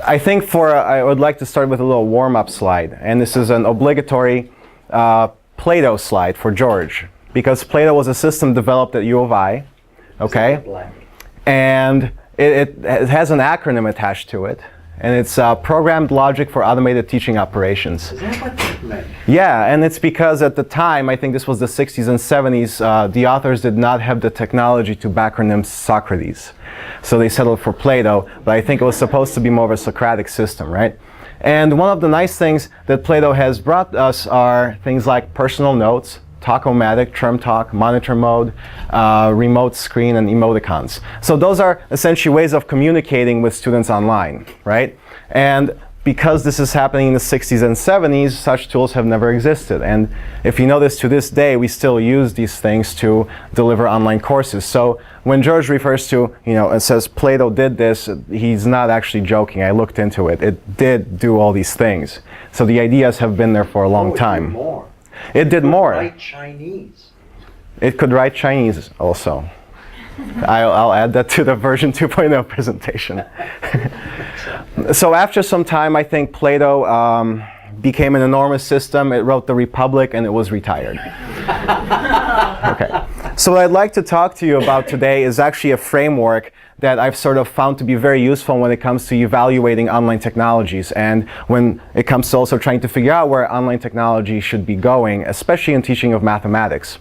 I think I would like to start with a little warm-up slide. And this is an obligatory Plato slide for George. Because Plato was a system developed at U of I. Okay? And it has an acronym attached to it. And it's Programmed Logic for Automated Teaching Operations. Is that what that meant? Yeah, and it's because at the time, I think this was the 60s and 70s, the authors did not have the technology to backronym Socrates. So they settled for Plato, but I think it was supposed to be more of a Socratic system, right? And one of the nice things that Plato has brought us are things like personal notes, Talk-O-Matic, Term Talk, Monitor Mode, Remote Screen, and emoticons. So those are essentially ways of communicating with students online, right? And because this is happening in the 60s and 70s, such tools have never existed. And if you notice, to this day, we still use these things to deliver online courses. So when George refers to, it says Plato did this, he's not actually joking. I looked into it. It did do all these things. So the ideas have been there for a long time. It did more. It could write Chinese. It could write Chinese also. I'll add that to the version 2.0 presentation. So after some time, I think Plato became an enormous system. It wrote the Republic, and it was retired. Okay. So what I'd like to talk to you about today is actually a framework that I've sort of found to be very useful when it comes to evaluating online technologies and when it comes to also trying to figure out where online technology should be going, especially in teaching of mathematics.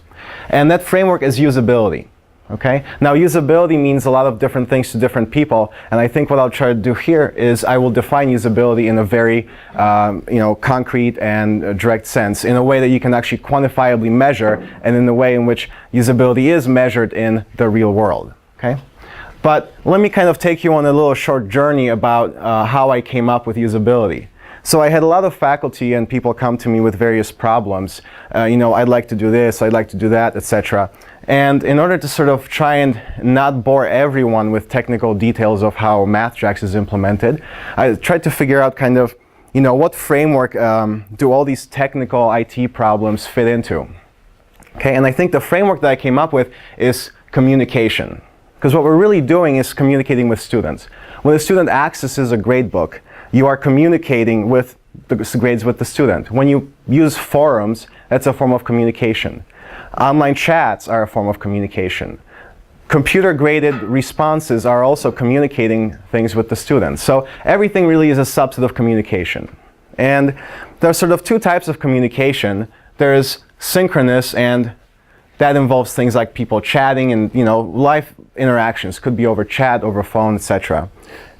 And that framework is usability. Okay? Now, usability means a lot of different things to different people, and I think what I'll try to do here is I will define usability in a very concrete and direct sense, in a way that you can actually quantifiably measure, and in the way in which usability is measured in the real world. Okay? But let me kind of take you on a little short journey about how I came up with usability. So I had a lot of faculty and people come to me with various problems. I'd like to do this, I'd like to do that, etc. And in order to sort of try and not bore everyone with technical details of how MathJax is implemented, I tried to figure out kind of, what framework do all these technical IT problems fit into? Okay, and I think the framework that I came up with is communication. Because what we're really doing is communicating with students. When a student accesses a gradebook, you are communicating with the grades with the student. When you use forums, that's a form of communication. Online chats are a form of communication. Computer-graded responses are also communicating things with the students. So everything really is a subset of communication. And there are sort of two types of communication. There's synchronous, and that involves things like people chatting and live interactions. Could be over chat, over phone, etc.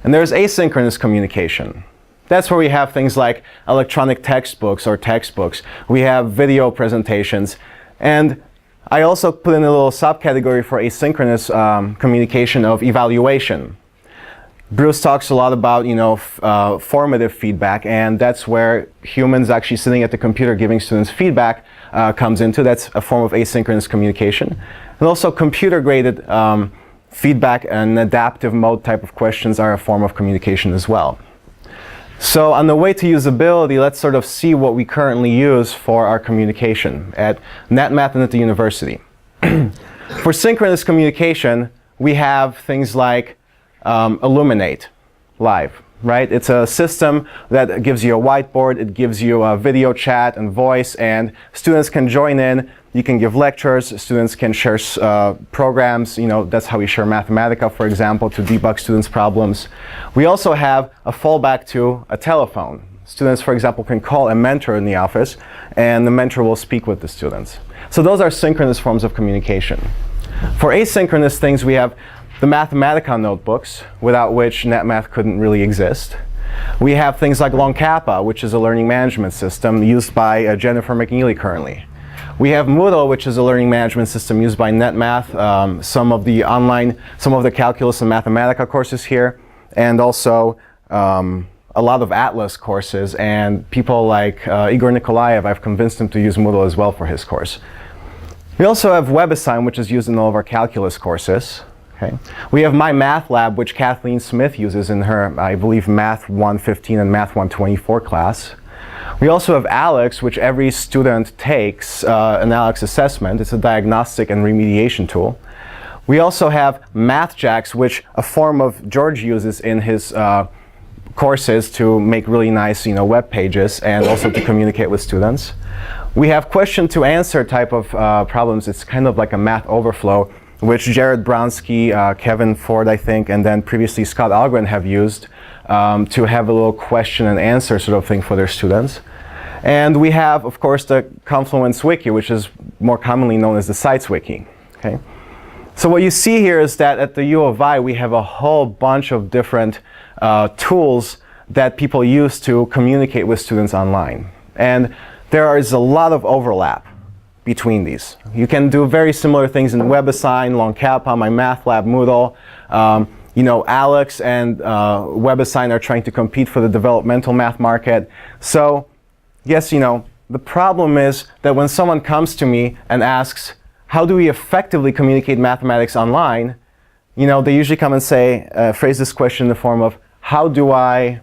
And there's asynchronous communication. That's where we have things like electronic textbooks or textbooks. We have video presentations. And I also put in a little subcategory for asynchronous communication of evaluation. Bruce talks a lot about, formative feedback, and that's where humans actually sitting at the computer giving students feedback comes into. That's a form of asynchronous communication. And also computer-graded feedback and adaptive mode type of questions are a form of communication as well. So on the way to usability, let's sort of see what we currently use for our communication at NetMath and at the university. For synchronous communication, we have things like Illuminate Live, right? It's a system that gives you a whiteboard, it gives you a video chat and voice, and students can join in. You can give lectures, students can share programs, that's how we share Mathematica, for example, to debug students' problems. We also have a fallback to a telephone. Students, for example, can call a mentor in the office, and the mentor will speak with the students. So those are synchronous forms of communication. For asynchronous things, we have the Mathematica notebooks, without which NetMath couldn't really exist. We have things like LongCappa, which is a learning management system used by Jennifer McNeely currently. We have Moodle, which is a learning management system used by NetMath, some of the calculus and Mathematica courses here, and also a lot of Atlas courses, and people like Igor Nikolaev, I've convinced him to use Moodle as well for his course. We also have WebAssign, which is used in all of our calculus courses. Okay. We have My Math Lab, which Kathleen Smith uses in her, I believe, Math 115 and Math 124 class. We also have ALEX, which every student takes an ALEX assessment. It's a diagnostic and remediation tool. We also have MathJax, which a form of George uses in his courses to make really nice, web pages and also to communicate with students. We have question to answer type of problems. It's kind of like a math overflow, which Jared Bronsky, Kevin Ford, I think, and then previously Scott Algren have used to have a little question and answer sort of thing for their students. And we have, of course, the Confluence Wiki, which is more commonly known as the Sites Wiki. Okay? So what you see here is that at the U of I, we have a whole bunch of different tools that people use to communicate with students online. And there is a lot of overlap between these. You can do very similar things in WebAssign, LongCap, my Math Lab, Moodle. Alex and WebAssign are trying to compete for the developmental math market. So yes, the problem is that when someone comes to me and asks, how do we effectively communicate mathematics online? They usually come and say, phrase this question in the form of, how do I,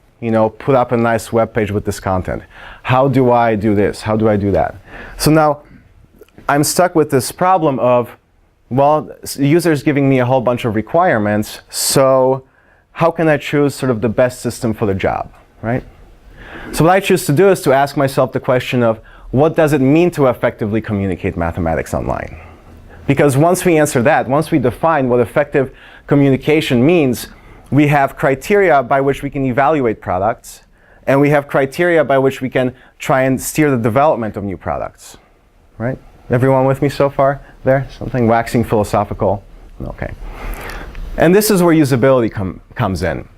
put up a nice web page with this content? How do I do this? How do I do that? So now I'm stuck with this problem of, well, the user is giving me a whole bunch of requirements, so how can I choose sort of the best system for the job, right? So what I choose to do is to ask myself the question of, what does it mean to effectively communicate mathematics online? Because once we answer that, once we define what effective communication means, we have criteria by which we can evaluate products, and we have criteria by which we can try and steer the development of new products, right? Everyone with me so far there? Something waxing philosophical? Okay. And this is where usability comes in.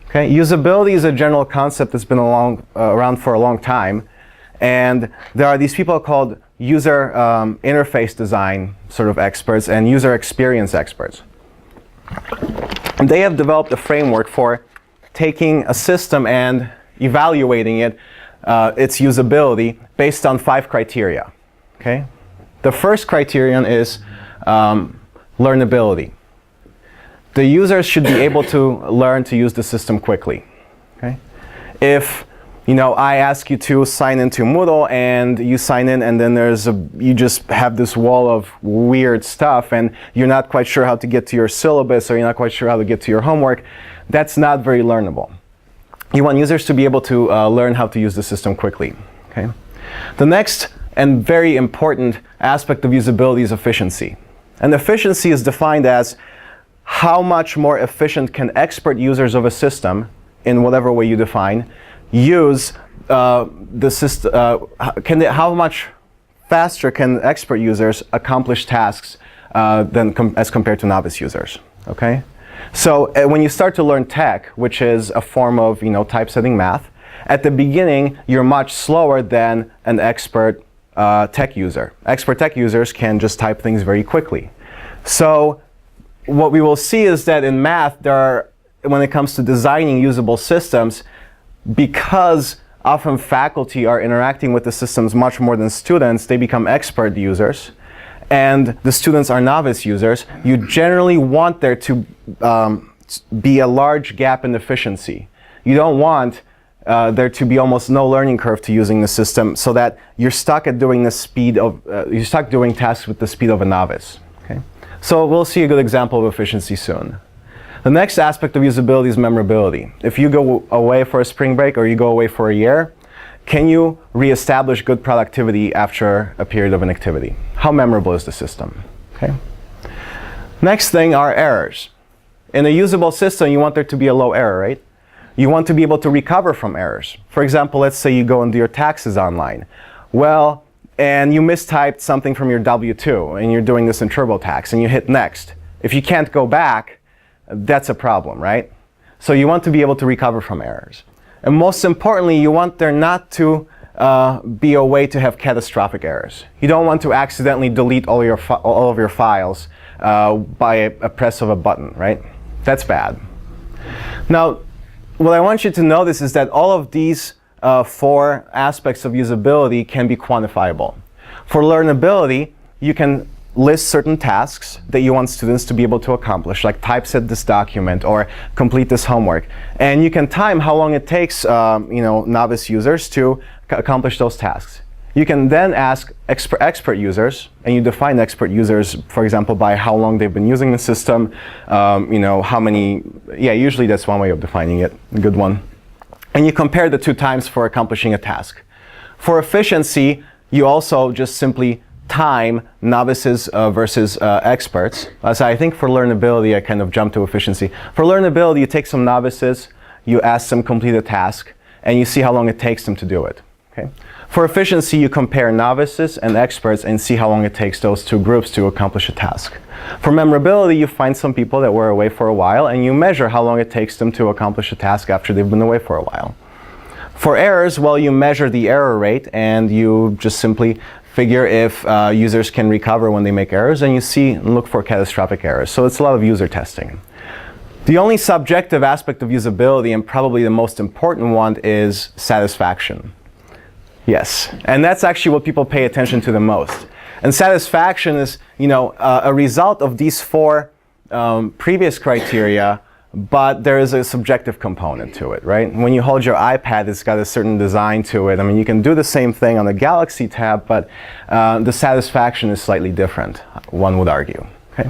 Okay? Usability is a general concept that's been around for a long time. And there are these people called user interface design sort of experts and user experience experts. And they have developed a framework for taking a system and evaluating its usability based on 5 criteria. Okay? The first criterion is learnability. The users should be able to learn to use the system quickly. Okay? If I ask you to sign into Moodle and you sign in and then you just have this wall of weird stuff and you're not quite sure how to get to your syllabus or you're not quite sure how to get to your homework, that's not very learnable. You want users to be able to learn how to use the system quickly. Okay? The next and very important aspect of usability is efficiency. And efficiency is defined as how much more efficient can expert users of a system, in whatever way you define, use the system, how much faster can expert users accomplish tasks as compared to novice users, okay? So when you start to learn tech, which is a form of typesetting math, at the beginning you're much slower than an expert tech user. Expert tech users can just type things very quickly. So what we will see is that in math, when it comes to designing usable systems, because often faculty are interacting with the systems much more than students, they become expert users, and the students are novice users, you generally want there to be a large gap in efficiency. You don't want there to be almost no learning curve to using the system, so that you're stuck at doing you're stuck doing tasks with the speed of a novice. Okay? So we'll see a good example of efficiency soon. The next aspect of usability is memorability. If you go away for a spring break or you go away for a year, can you reestablish good productivity after a period of inactivity? How memorable is the system? Okay. Next thing are errors. In a usable system, you want there to be a low error rate. You want to be able to recover from errors. For example, let's say you go and do your taxes online. Well, and you mistyped something from your W-2, and you're doing this in TurboTax, and you hit next. If you can't go back, that's a problem, right? So you want to be able to recover from errors. And most importantly, you want there not to be a way to have catastrophic errors. You don't want to accidentally delete all of your files by a press of a button, right? That's bad. Now, what I want you to notice is that all of these 4 aspects of usability can be quantifiable. For learnability, you can list certain tasks that you want students to be able to accomplish, like typeset this document or complete this homework. And you can time how long it takes novice users to accomplish those tasks. You can then ask expert users, and you define expert users, for example, by how long they've been using the system, how many, usually that's one way of defining it, a good one. And you compare the two times for accomplishing a task. For efficiency, you also just simply time novices versus experts. So I think for learnability, I kind of jumped to efficiency. For learnability, you take some novices, you ask them complete a task, and you see how long it takes them to do it. Okay? For efficiency, you compare novices and experts and see how long it takes those two groups to accomplish a task. For memorability, you find some people that were away for a while, and you measure how long it takes them to accomplish a task after they've been away for a while. For errors, well, you measure the error rate, and you just simply figure if users can recover when they make errors, and you see and look for catastrophic errors. So it's a lot of user testing. The only subjective aspect of usability, and probably the most important one, is satisfaction. Yes, and that's actually what people pay attention to the most. And satisfaction is, a result of these four previous criteria, but there is a subjective component to it, right? When you hold your iPad, it's got a certain design to it. I mean, you can do the same thing on the Galaxy tab, but the satisfaction is slightly different, one would argue. Okay?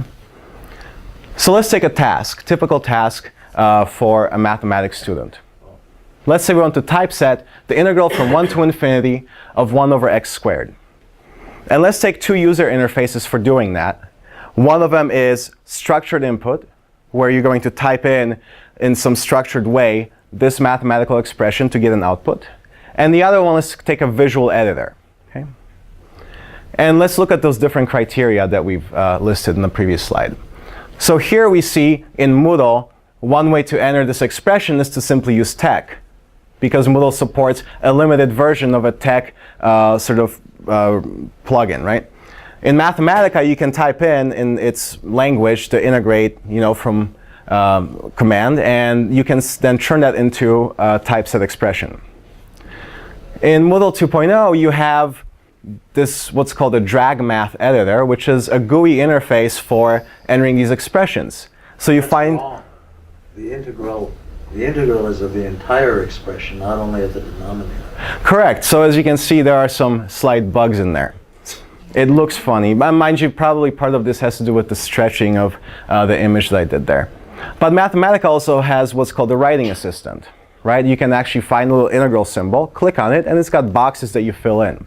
So let's take a task, typical task for a mathematics student. Let's say we want to typeset the integral from 1 to infinity of 1 over x squared. And let's take two user interfaces for doing that. One of them is structured input, where you're going to type in some structured way this mathematical expression to get an output. And the other one is take a visual editor. Okay? And let's look at those different criteria that we've listed in the previous slide. So here we see in Moodle, one way to enter this expression is to simply use TeX, because Moodle supports a limited version of a TeX plugin, right? In Mathematica, you can type in its language to integrate, from command, and you can then turn that into a typeset expression. In Moodle 2.0, you have this what's called a drag math editor, which is a GUI interface for entering these expressions. So you find the integral is of the entire expression, not only of the denominator. Correct. So as you can see, there are some slight bugs in there. It looks funny, but mind you, probably part of this has to do with the stretching of the image that I did there. But Mathematica also has what's called a writing assistant, right? You can actually find a little integral symbol, click on it, and it's got boxes that you fill in.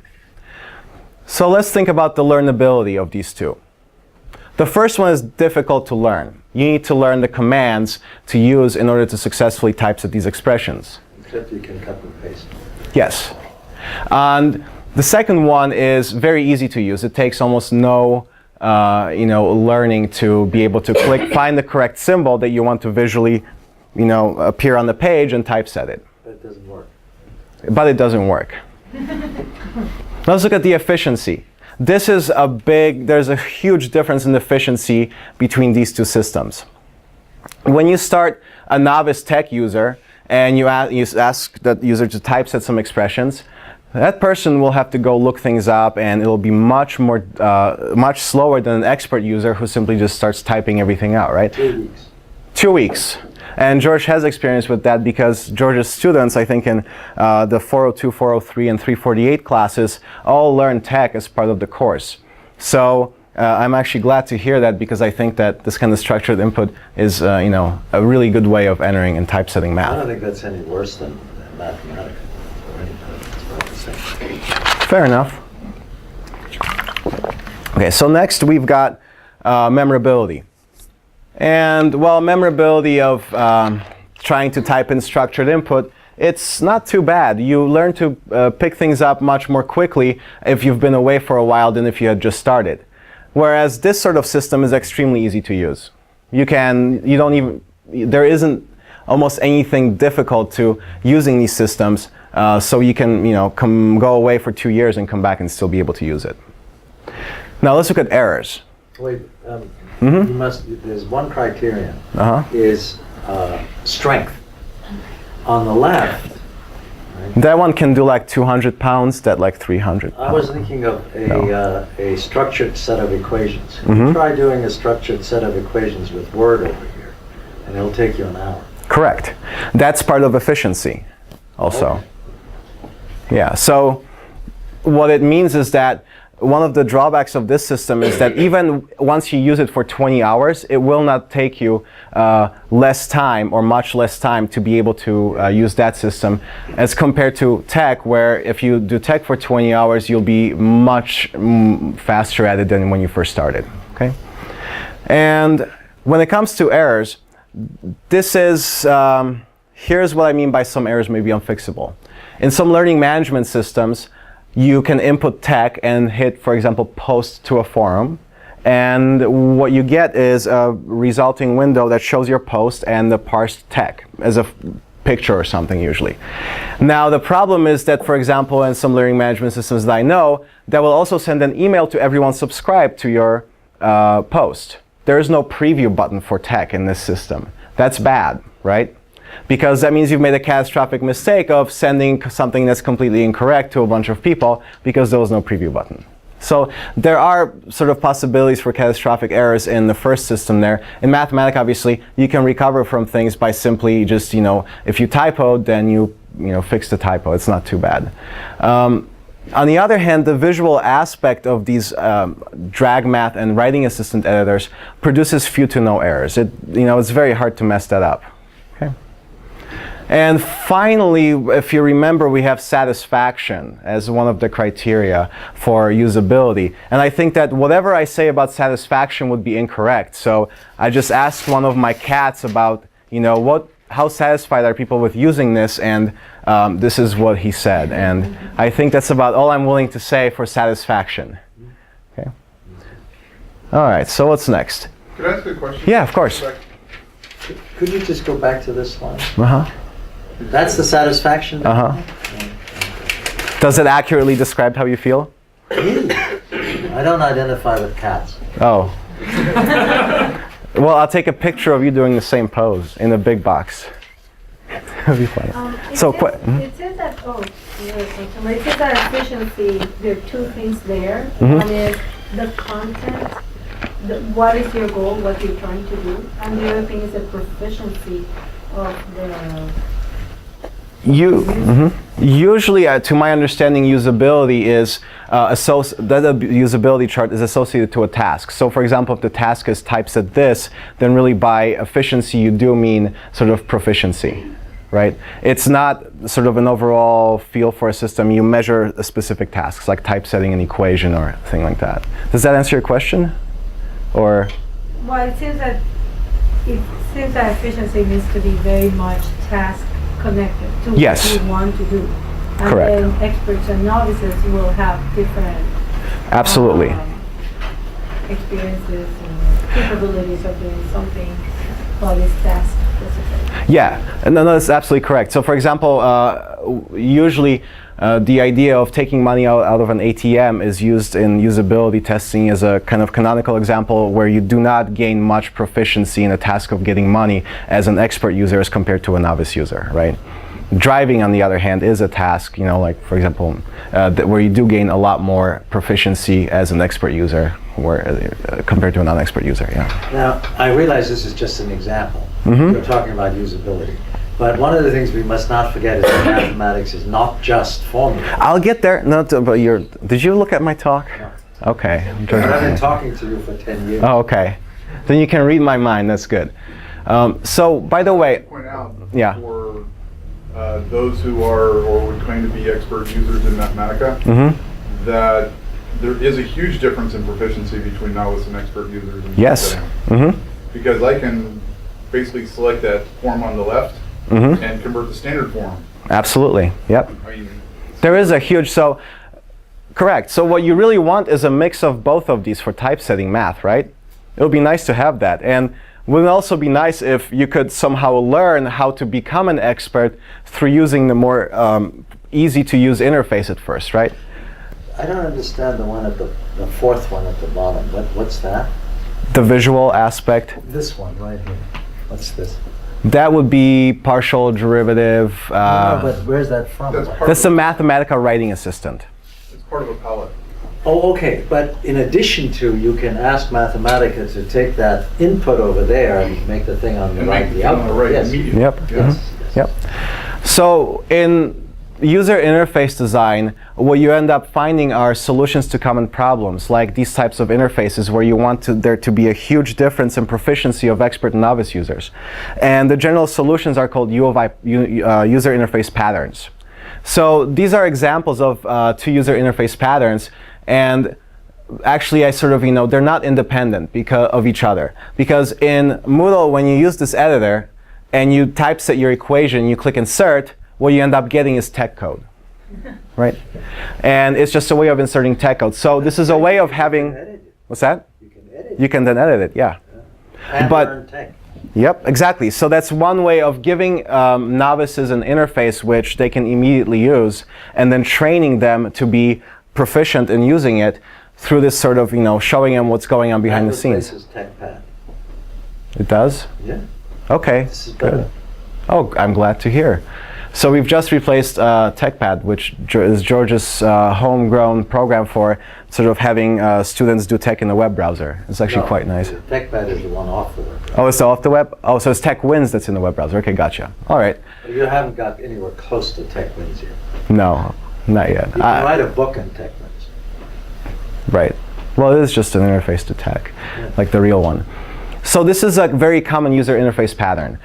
So let's think about the learnability of these two. The first one is difficult to learn. You need to learn the commands to use in order to successfully typeset these expressions. Except you can cut and paste. Yes. And the second one is very easy to use. It takes almost no learning to be able to find the correct symbol that you want to visually appear on the page and typeset it. But it doesn't work. But it doesn't work. Let's look at the efficiency. There's a huge difference in efficiency between these two systems. When you start a novice tech user and you ask that user to typeset some expressions, that person will have to go look things up, and it'll be much slower than an expert user who simply just starts typing everything out, right? 2 weeks. 2 weeks. And George has experience with that because George's students, I think in the 402, 403, and 348 classes, all learn tech as part of the course. So I'm actually glad to hear that, because I think that this kind of structured input is a really good way of entering and typesetting math. I don't think that's any worse than Mathematica. Fair enough. Okay, so next we've got memorability. And well, memorability of trying to type in structured input, it's not too bad. You learn to pick things up much more quickly if you've been away for a while than if you had just started. Whereas this sort of system is extremely easy to use. There isn't almost anything difficult to using these systems, so you can go away for 2 years and come back and still be able to use it. Now let's look at errors. Wait, there's one criterion, is strength. On the left, right? That one can do like 200 pounds, that like 300 pounds. I was thinking of a structured set of equations. Try doing a structured set of equations with Word over here, and it'll take you an hour. Correct. That's part of efficiency also. Okay. Yeah, so what it means is that one of the drawbacks of this system is that even once you use it for 20 hours, it will not take you less time or much less time to be able to use that system as compared to tech, where if you do tech for 20 hours, you'll be much faster at it than when you first started. Okay? And when it comes to errors, this is, here's what I mean by some errors may be unfixable. In some learning management systems, you can input tech and hit, for example, post to a forum. And what you get is a resulting window that shows your post and the parsed tech as a picture or something usually. Now the problem is that, for example, in some learning management systems that I know, that will also send an email to everyone subscribed to your post. There is no preview button for tech in this system. That's bad, right? Because that means you've made a catastrophic mistake of sending something that's completely incorrect to a bunch of people because there was no preview button. So there are sort of possibilities for catastrophic errors in the first system there. In Mathematica, obviously, you can recover from things by simply just, if you typoed, then you fix the typo. It's not too bad. On the other hand, the visual aspect of these DragMath and writing assistant editors produces few to no errors. It's very hard to mess that up. Okay. And finally, if you remember, we have satisfaction as one of the criteria for usability. And I think that whatever I say about satisfaction would be incorrect. So I just asked one of my cats about, how satisfied are people with using this, and this is what he said. And I think that's about all I'm willing to say for satisfaction. Okay. All right, so what's next? Could I ask a question? Yeah, of course. Could you just go back to this slide? Uh-huh. That's the satisfaction? Uh-huh. Does it accurately describe how you feel? I don't identify with cats. Oh. Well, I'll take a picture of you doing the same pose in a big box. That'd be funny. It says that, it says that efficiency, there are two things there. One is the content, what is your goal, what you're trying to do, and the other thing is the proficiency of the Usually, to my understanding, usability is that usability chart is associated to a task. So, for example, if the task is typeset this, then really by efficiency you do mean sort of proficiency, right? It's not sort of an overall feel for a system. You measure a specific tasks, like typesetting an equation or a thing like that. Does that answer your question? Or? Well, it seems that efficiency needs to be very much task connected to what you want to do. And correct. then experts and novices will have different absolutely experiences and capabilities of doing something called this task specific. Yeah, no, that's absolutely correct. So for example, usually the idea of taking money out of an ATM is used in usability testing as a kind of canonical example where you do not gain much proficiency in the task of getting money as an expert user as compared to a novice user, right? Driving, on the other hand, is a task, like, for example, where you do gain a lot more proficiency as an expert user compared to a non-expert user, yeah. Now, I realize this is just an example. We're talking about usability. But one of the things we must not forget is that mathematics is not just formula. I'll get there. No, but did you look at my talk? No. Okay. I've been talking to you for 10 years. Oh, okay. Then you can read my mind. That's good. So, by the way, Point out yeah. For those who are or would claim to be expert users in Mathematica, that there is a huge difference in proficiency between novice and expert users. In yes. Because I can basically select that form on the left and convert the standard form. Absolutely. Yep. I mean, there is a huge correct. So what you really want is a mix of both of these for typesetting math, right? It would be nice to have that. And it would also be nice if you could somehow learn how to become an expert through using the more easy to use interface at first, right? I don't understand the one at the fourth one at the bottom. What's that? The visual aspect. This one right here. What's this? That would be partial derivative. No, but where's that from? That's the Mathematica writing assistant. it's part of a palette. Oh, okay. But in addition to, you can ask Mathematica to take that input over there and make the thing on the And right, make the it on the output. right Yes. immediately. Yep. Yes. Yep. So in user interface design, what you end up finding are solutions to common problems, like these types of interfaces where you want there to be a huge difference in proficiency of expert and novice users. And the general solutions are called user interface patterns. So these are examples of two user interface patterns, and actually I sort of, they're not independent of each other. Because in Moodle, when you use this editor and you typeset your equation, you click insert, what you end up getting is tech code, right? And it's just a way of inserting tech code. So this is a way of having, what's that? You can edit. You can then edit it, yeah. And But- learn tech. Yep, exactly. So that's one way of giving novices an interface which they can immediately use, and then training them to be proficient in using it through this sort of, showing them what's going on behind the scenes. This is TechPad. It does? Yeah, Okay, this is better. good. Oh, I'm glad to hear. So we've just replaced TechPad, which is George's homegrown program for sort of having students do tech in the web browser. It's actually No, quite nice. the TechPad is the one off the web. Oh, it's off the web? Oh, so it's TechWins that's in the web browser. Okay, gotcha. All right. You haven't got anywhere close to TechWins yet. No, not yet. You can write a book in TechWins. Right. Well, it is just an interface to tech, Yeah. like the real one. So this is a very common user interface pattern.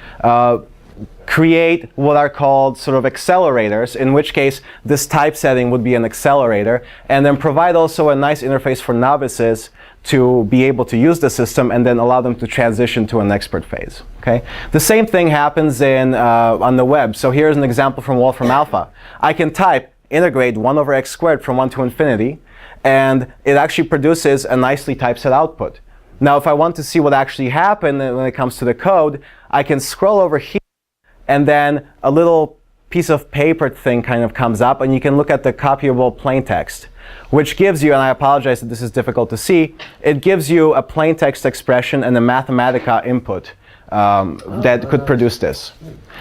Create what are called sort of accelerators, in which case this typesetting would be an accelerator, and then provide also a nice interface for novices to be able to use the system and then allow them to transition to an expert phase. Okay? The same thing happens on the web. So here's an example from Wolfram Alpha. I can type integrate 1 over x squared from 1 to infinity, and it actually produces a nicely typeset output. Now, if I want to see what actually happened when it comes to the code, I can scroll over here, and then a little piece of paper thing kind of comes up, and you can look at the copyable plain text, which gives you, and I apologize that this is difficult to see, it gives you a plain text expression and a Mathematica input that could produce this.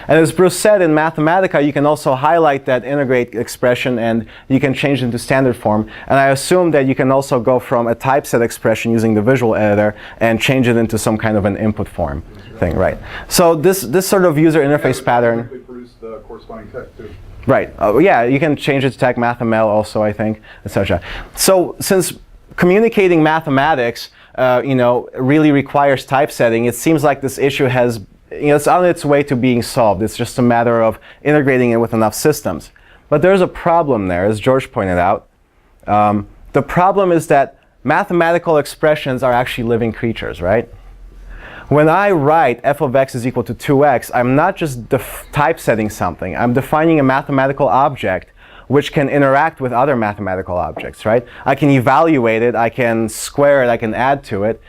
And as Bruce said, in Mathematica, you can also highlight that integrate expression and you can change it into standard form. And I assume that you can also go from a typeset expression using the visual editor and change it into some kind of an input form thing, right? So this sort of user interface pattern. Produce the corresponding text too. Right. Yeah, you can change it to tech MathML also, I think, etc. So since communicating mathematics, really requires typesetting, it seems like this issue has, it's on its way to being solved. It's just a matter of integrating it with enough systems. But there's a problem there, as George pointed out. The problem is that mathematical expressions are actually living creatures, right? When I write f of x is equal to 2x, I'm not just typesetting something. I'm defining a mathematical object which can interact with other mathematical objects, right? I can evaluate it, I can square it, I can add to it.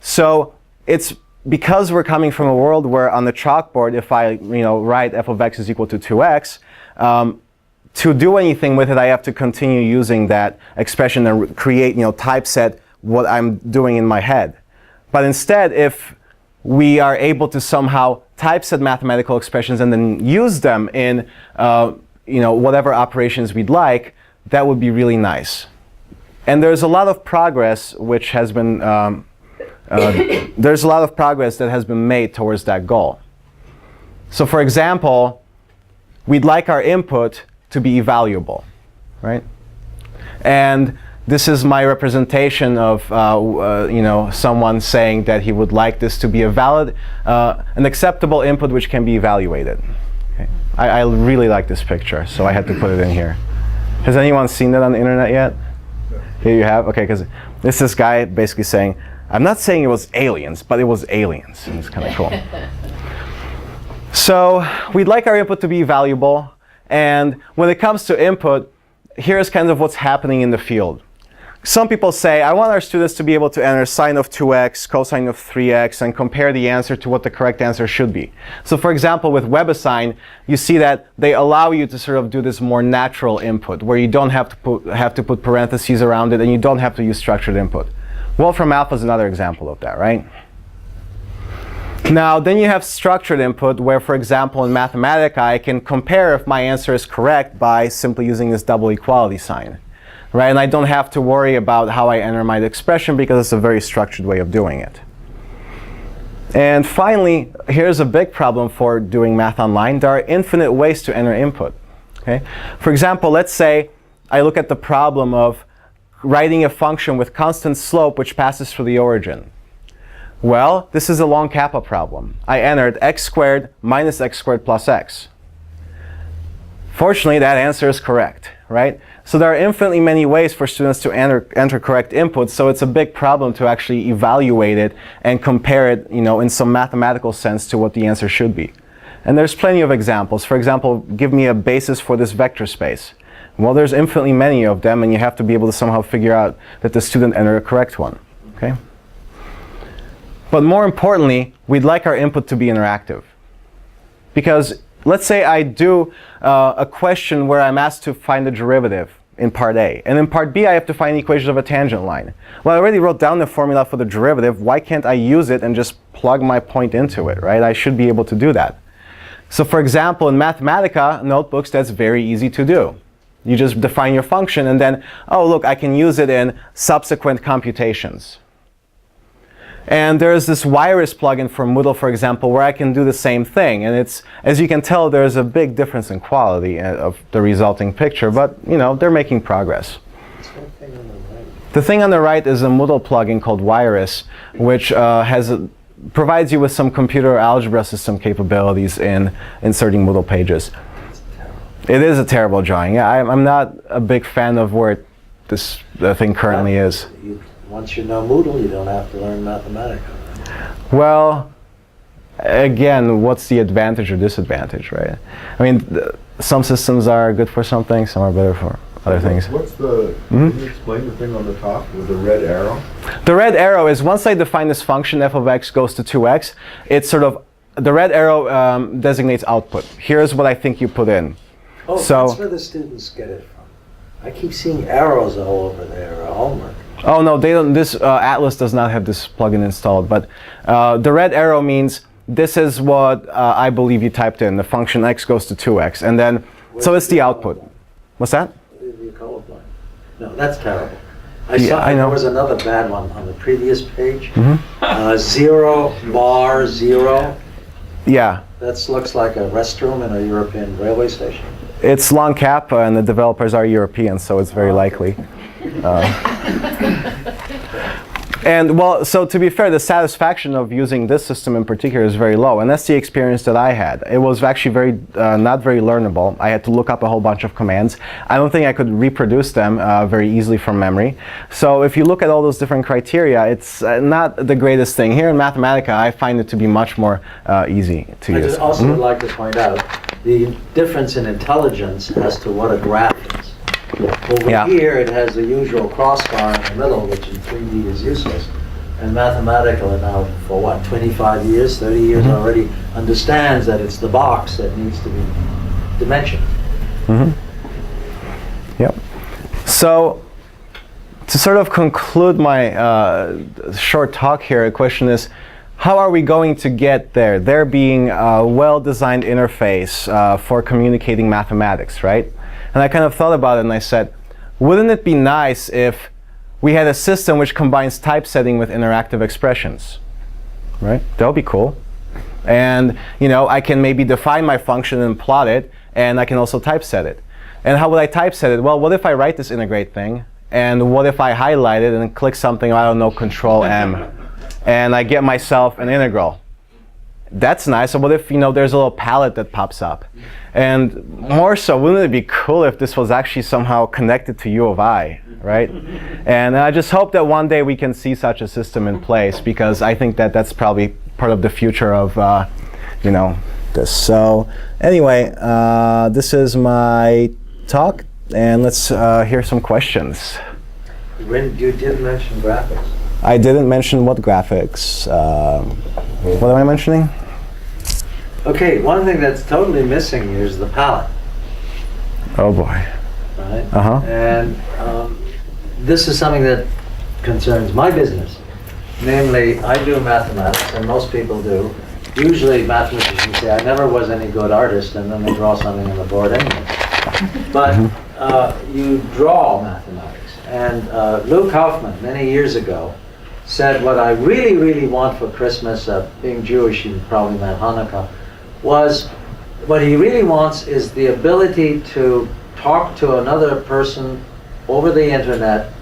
So it's because we're coming from a world where on the chalkboard, if I write f of x is equal to 2x, to do anything with it, I have to continue using that expression and create, typeset what I'm doing in my head. But instead, if we are able to somehow typeset mathematical expressions and then use them in whatever operations we'd like, that would be really nice. And there's a lot of progress which has been there's a lot of progress that has been made towards that goal. So for example, we'd like our input to be evaluable, right? And this is my representation of someone saying that he would like this to be a valid, an acceptable input which can be evaluated. Okay. I really like this picture, so I had to put it in here. Has anyone seen that on the internet yet? Here you have? Okay, because this guy basically saying, I'm not saying it was aliens, but it was aliens. And it's kind of cool. So we'd like our input to be valuable, and when it comes to input, here's kind of what's happening in the field. Some people say, I want our students to be able to enter sine of 2x, cosine of 3x, and compare the answer to what the correct answer should be. So for example, with WebAssign, you see that they allow you to sort of do this more natural input, where you don't have to put parentheses around it, and you don't have to use structured input. Wolfram Alpha is another example of that, right? Now, then you have structured input, where, for example, in Mathematica, I can compare if my answer is correct by simply using this double equality sign. Right? And I don't have to worry about how I enter my expression because it's a very structured way of doing it. And finally, here's a big problem for doing math online. There are infinite ways to enter input. Okay? For example, let's say I look at the problem of writing a function with constant slope which passes through the origin. Well, this is a long kappa problem. I entered x squared minus x squared plus x. Fortunately, that answer is correct, right? So there are infinitely many ways for students to enter correct inputs, so it's a big problem to actually evaluate it and compare it, in some mathematical sense to what the answer should be. And there's plenty of examples. For example, give me a basis for this vector space. Well, there's infinitely many of them, and you have to be able to somehow figure out that the student entered a correct one, okay? But more importantly, we'd like our input to be interactive. Because let's say I do a question where I'm asked to find the derivative in part A. And in part B, I have to find the equation of a tangent line. Well, I already wrote down the formula for the derivative. Why can't I use it and just plug my point into it, right? I should be able to do that. So for example, in Mathematica notebooks, that's very easy to do. You just define your function and then, oh, look, I can use it in subsequent computations. And there's this Virus plugin for Moodle, for example, where I can do the same thing. And it's, as you can tell, there's a big difference in quality of the resulting picture. But, they're making progress. The thing on the right is a Moodle plugin called Virus, which provides you with some computer algebra system capabilities in inserting Moodle pages. It is a terrible drawing. Yeah, I'm not a big fan of where the thing currently is. Once you know Moodle, you don't have to learn Mathematica. Well, again, what's the advantage or disadvantage, right? I mean, some systems are good for something, some are better for other things. What's the, can you explain the thing on the top with the red arrow? The red arrow is, once I define this function, f of x goes to 2x, it's sort of, the red arrow designates output. Here's what I think you put in. Oh, so, that's where the students get it from. I keep seeing arrows all over their homework. Oh no, they don't. This Atlas does not have this plugin installed. But the red arrow means this is what I believe you typed in. The function x goes to 2x, and then so it's the output. What's that? You're colorblind. No, that's terrible. I know. There was another bad one on the previous page. 0 bar 0. Yeah. That looks like a restroom in a European railway station. It's long kappa, and the developers are European, so it's very likely. And well, so to be fair, the satisfaction of using this system in particular is very low, and that's the experience that I had. It was actually not very learnable. I had to look up a whole bunch of commands. I don't think I could reproduce them very easily from memory. So if you look at all those different criteria, it's not the greatest thing. Here in Mathematica, I find it to be much more easy to use. I just also would like to point out the difference in intelligence as to what a graph is. Over here, it has the usual crossbar in the middle, which in 3D is useless. And Mathematica now, for what, 25 years, 30 years already, understands that it's the box that needs to be dimensioned. Yep. So, to sort of conclude my short talk here, the question is, how are we going to get there? There being a well-designed interface for communicating mathematics, right? And I kind of thought about it and I said, wouldn't it be nice if we had a system which combines typesetting with interactive expressions, right? That would be cool. And, I can maybe define my function and plot it, and I can also typeset it. And how would I typeset it? Well, what if I write this integrate thing, and what if I highlight it and click something, I don't know, Control M, and I get myself an integral? That's nice. So what if, there's a little palette that pops up? And more so, wouldn't it be cool if this was actually somehow connected to U of I, right? And I just hope that one day we can see such a system in place, because I think that that's probably part of the future of, this. So anyway, this is my talk, and let's hear some questions. You did mention graphics. I didn't mention what graphics. What am I mentioning? Okay, one thing that's totally missing here is the palette. Oh boy. Right? Uh-huh. And this is something that concerns my business. Namely, I do mathematics, and most people do. Usually mathematicians say, I never was any good artist, and then they draw something on the board anyway. But you draw mathematics. And Lou Kaufman, many years ago, said, what I really, really want for Christmas, being Jewish, you probably meant Hanukkah, was What he really wants is the ability to talk to another person over the internet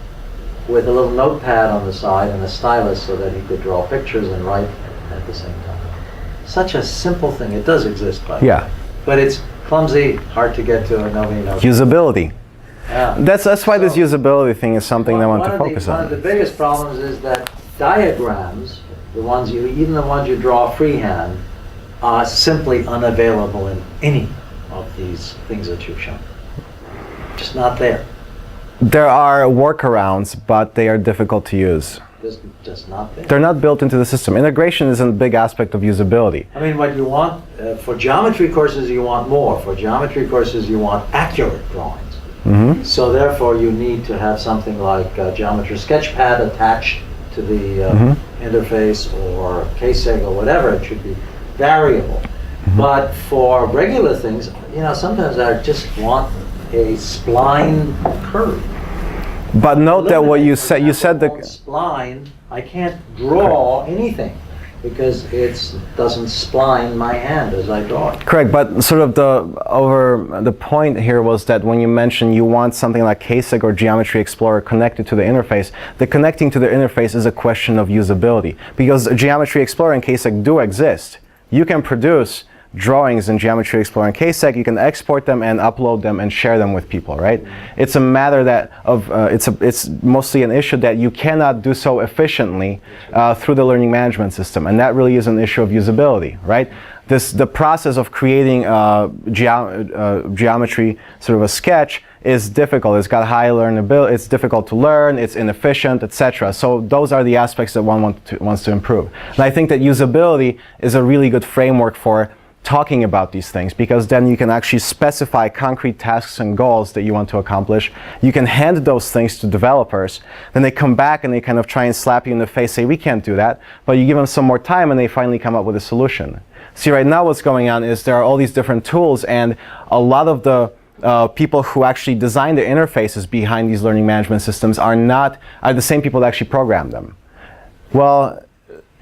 with a little notepad on the side and a stylus so that he could draw pictures and write at the same time. Such a simple thing. It does exist, by the Yeah. way. But it's clumsy, hard to get to, and nobody knows. Usability. Yeah. That's why this So, usability thing is something I want to focus One of the on. biggest problems is that diagrams, even the ones you draw freehand, are simply unavailable in any of these things that you've shown. Just not there. There are workarounds, but they are difficult to use. Just not there. They're not built into the system. Integration is a big aspect of usability. I mean, what you want, for geometry courses you want more. For geometry courses you want accurate drawings. So therefore you need to have something like Geometry Sketchpad attached to the interface, or KSEG, or whatever. It should be variable. But for regular things, sometimes I just want a spline curve. But note that what you said, On the spline, I can't draw anything because it doesn't spline my hand as I draw it. correct, but sort of the point here was that when you mentioned you want something like KSEG or Geometry Explorer connected to the interface, the connecting to the interface is a question of usability, because Geometry Explorer and KSEG do exist. You can produce drawings in Geometry Explorer and KSEG, you can export them and upload them and share them with people, right? It's a matter that it's mostly an issue that you cannot do so efficiently through the learning management system, and that really is an issue of usability, right? The process of creating geometry, sort of a sketch, is difficult. It's got high learnability, it's difficult to learn, it's inefficient, etc. So those are the aspects that one wants to improve. And I think that usability is a really good framework for talking about these things, because then you can actually specify concrete tasks and goals that you want to accomplish. You can hand those things to developers, then they come back and they kind of try and slap you in the face, say we can't do that, but you give them some more time and they finally come up with a solution. See, right now what's going on is there are all these different tools, and a lot of the people who actually design the interfaces behind these learning management systems are the same people that actually program them. Well,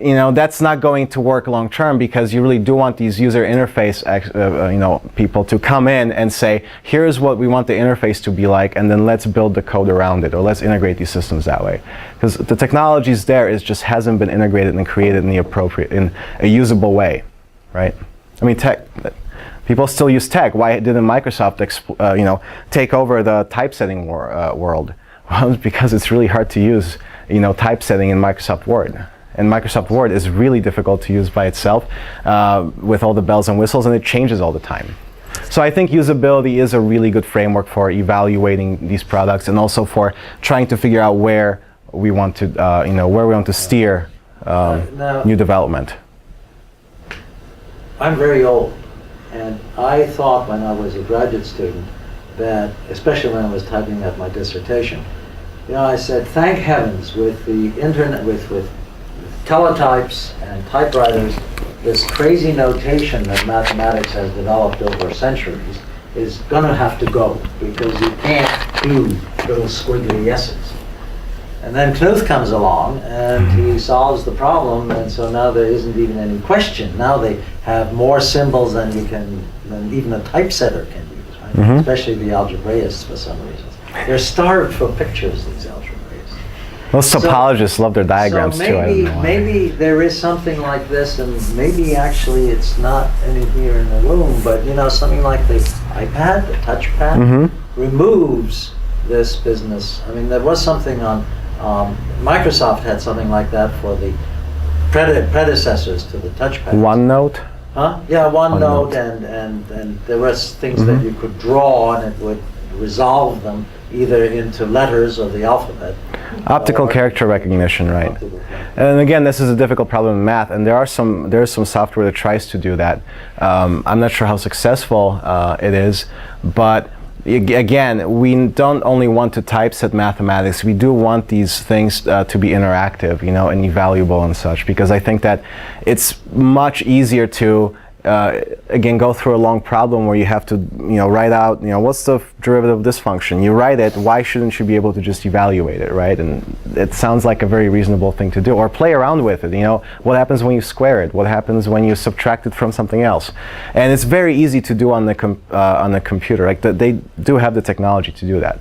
that's not going to work long term, because you really do want these user interface people to come in and say, here's what we want the interface to be like, and then let's build the code around it, or let's integrate these systems that way. Because the technology's there, it just hasn't been integrated and created in a usable way, right? I mean, people still use tech. Why didn't Microsoft take over the typesetting world? Well, it's because it's really hard to use typesetting in Microsoft Word. And Microsoft Word is really difficult to use by itself with all the bells and whistles, and it changes all the time. So I think usability is a really good framework for evaluating these products, and also for trying to figure out where we want to steer new development. I'm very old, and I thought when I was a graduate student that, especially when I was typing up my dissertation, I said, thank heavens, with the internet, with teletypes and typewriters, this crazy notation that mathematics has developed over centuries is going to have to go, because you can't do little squiggly S's. And then Knuth comes along and he solves the problem, and so now there isn't even any question. Now they have more symbols than even a typesetter can use, right? Especially the algebraists for some reasons. They're starved for pictures, these algebraists. Most topologists love their diagrams too. I don't know why. Maybe there is something like this, and maybe actually it's not any here in the room, but something like the iPad, the touchpad, removes this business. I mean, there was something on Microsoft had something like that for the predecessors to the touchpad. OneNote? Huh? Yeah, OneNote, and there was things that you could draw, and it would resolve them either into letters or the alphabet. Optical character recognition, right? And again, this is a difficult problem in math, and there is some software that tries to do that. I'm not sure how successful it is, but again, we don't only want to typeset mathematics, we do want these things to be interactive, and evaluable and such, because I think that it's much easier to again, go through a long problem where you have to, write out, what's the derivative of this function? You write it, why shouldn't you be able to just evaluate it, right? And it sounds like a very reasonable thing to do. Or play around with it, what happens when you square it? What happens when you subtract it from something else? And it's very easy to do on the computer. Like they do have the technology to do that.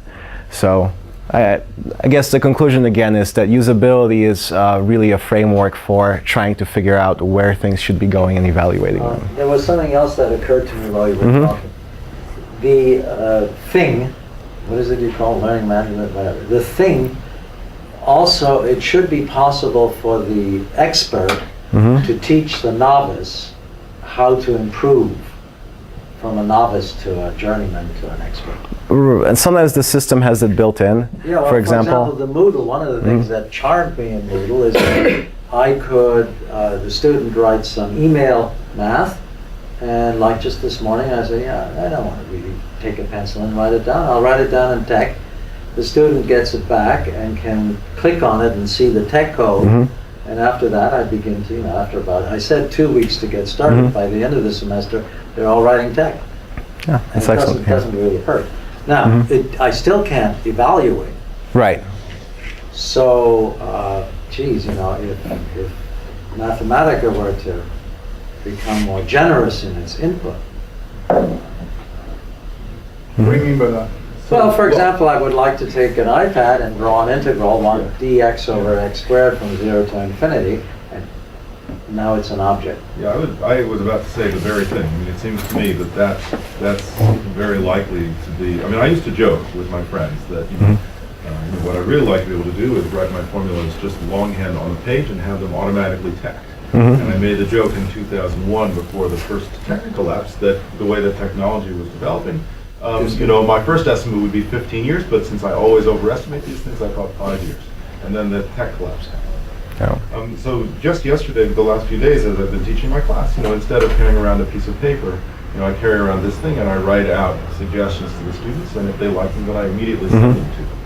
So I guess the conclusion again is that usability is really a framework for trying to figure out where things should be going and evaluating them. There was something else that occurred to me while you were talking. The thing, what is it you call learning management? Whatever. The thing, also, it should be possible for the expert to teach the novice how to improve from a novice to a journeyman to an expert. And sometimes the system has it built in. Yeah, well, for example, the Moodle, one of the things that charmed me in Moodle is that I could, the student writes some email math, and like just this morning I said, I don't want to really take a pencil and write it down. I'll write it down in tech. The student gets it back and can click on it and see the tech code. And after that, I begin to, I said 2 weeks to get started. By the end of the semester, they're all writing tech. Yeah, that's excellent. It doesn't really hurt. Now, I still can't evaluate. Right. So, if Mathematica were to become more generous in its input. What do you mean by that? Well, for example, I would like to take an iPad and draw an integral, want dx over x squared from 0 to infinity, and now it's an object. Yeah, I was about to say the very thing. I mean, it seems to me that's very likely to be. I mean, I used to joke with my friends that what I really like to be able to do is write my formulas just longhand on a page and have them automatically tacked. And I made the joke in 2001 before the first tech collapse that the way that technology was developing. My first estimate would be 15 years, but since I always overestimate these things, I thought 5 years. And then the tech collapse happened. So just yesterday, the last few days, as I've been teaching my class, instead of carrying around a piece of paper, I carry around this thing and I write out suggestions to the students, and if they like them, then I immediately send them to them.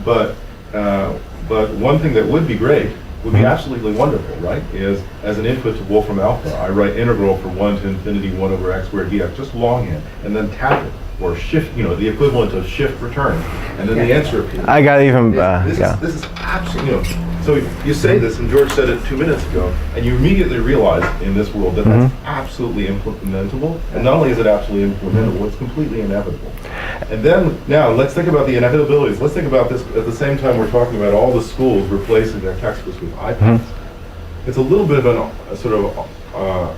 But one thing that would be great, would be absolutely wonderful, right, is as an input to Wolfram Alpha, I write integral from 1 to infinity 1 over x squared dx, just longhand, and then tap it, or shift, the equivalent of shift return, and then the answer appears. I got even, This is absolutely, so you say this, and George said it 2 minutes ago, and you immediately realize in this world that that's absolutely implementable, and not only is it absolutely implementable, it's completely inevitable. And then, now, let's think about the inevitabilities. Let's think about this at the same time we're talking about all the schools replacing their textbooks with iPads. It's a little bit of a sort of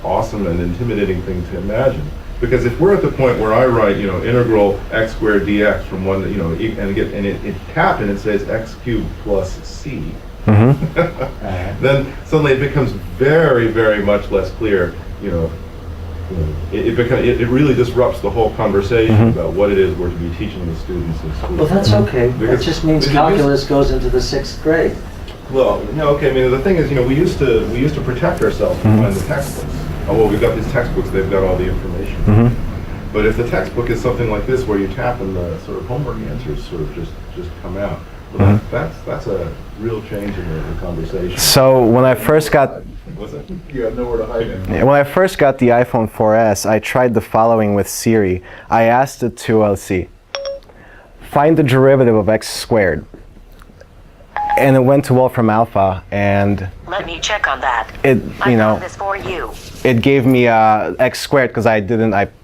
awesome and intimidating thing to imagine. Because if we're at the point where I write, integral x squared dx from 1, and it tap and it says x cubed plus c, then suddenly it becomes very, very much less clear, it really disrupts the whole conversation about what it is we're to be teaching the students in school. Well, that's okay. That just means calculus goes into the 6th grade. Well, okay. I mean, the thing is, we used to protect ourselves from the textbooks. Oh, well, we've got these textbooks; they've got all the information. But if the textbook is something like this, where you tap and the sort of homework answers sort of just come out, well, that's a real change in the conversation. So when I first got You have nowhere to hide it. when I first got the iPhone 4S, I tried the following with Siri. I asked it to find the derivative of x squared. And it went to Wolfram Alpha, and let me check on that. I found this for you. It gave me x squared because I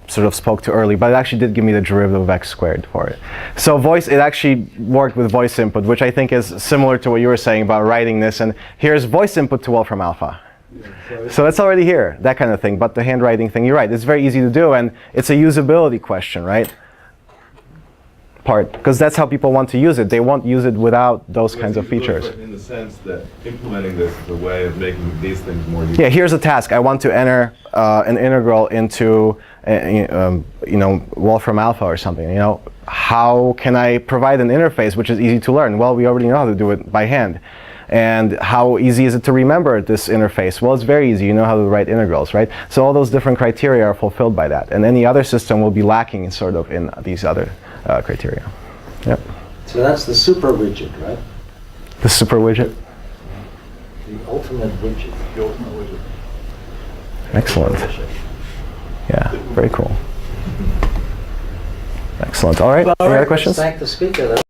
sort of spoke too early, but it actually did give me the derivative of x squared for it. So it actually worked with voice input, which I think is similar to what you were saying about writing this. And here's voice input to Wolfram Alpha. So it's already here, that kind of thing. But the handwriting thing, you're right, it's very easy to do, and it's a usability question, right? Because that's how people want to use it. They won't use it without those kinds of features. In the sense that implementing this is a way of making these things more useful. Yeah, here's a task. I want to enter an integral into Wolfram Alpha or something. How can I provide an interface which is easy to learn? Well, we already know how to do it by hand. And how easy is it to remember this interface? Well, it's very easy. You know how to write integrals, right? So all those different criteria are fulfilled by that. And any other system will be lacking sort of in these other criteria. Yep. So that's the super widget, right? The super widget. The ultimate widget. The ultimate widget. Excellent. Yeah, very cool. Excellent. All right, Well, any all other right, questions? Thank the speaker.